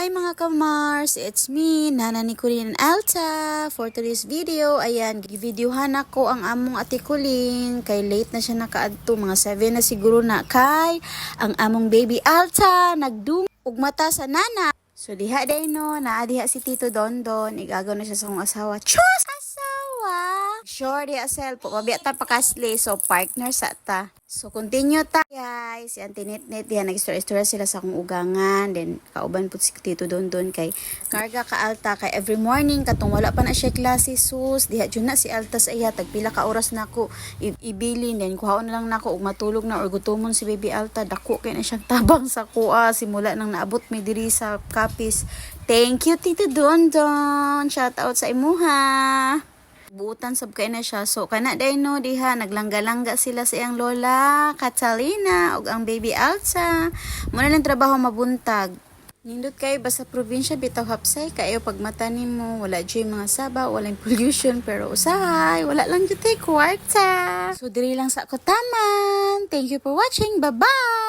Hi mga kamars! It's me, Nana Nicolene Alta. For today's video, ayan, givideohan ako ang among ate Colleen. Kay late na siya nakaadto, mga 7 na siguro na kay ang among baby Alta nagdung ug mata sa nana. So diha day no, naadiha si Tito Dondon, igagaw na siya sa akong asawa. Chus! Asawa! Sure diha self, pabiya ta pakasli, so partner sa ta. So continue ta guys, si Auntie Nitnit diha nag-istorya sila sa akong ugangan, then kauban pud si Tito Dondon kay karga ka Alta kay every morning katong wala pa na siya klase sus, diha jud na si Alta sa iya tagpila ka oras nako ibilin, then kuhaon na lang nako ug matulog na or gutomon si baby Alta, dako kay na siyang tabang sa kuha simula nang naabot mi diri sa Kapis. Thank you Tito Dondon, shout out sa imuha. Buutan sab kay na siya. So kana day no diha naglangga-langga sila sa iyang lola Catalina ug ang baby Alta. Muna lang trabaho mabuntag. Nindot kay basta probinsya bitaw hapsay kayo pag mata nimo wala jay mga saba, walang pollution pero usahay wala lang jud tay kwarta. So diri lang sa ako taman. Thank you for watching. Bye-bye.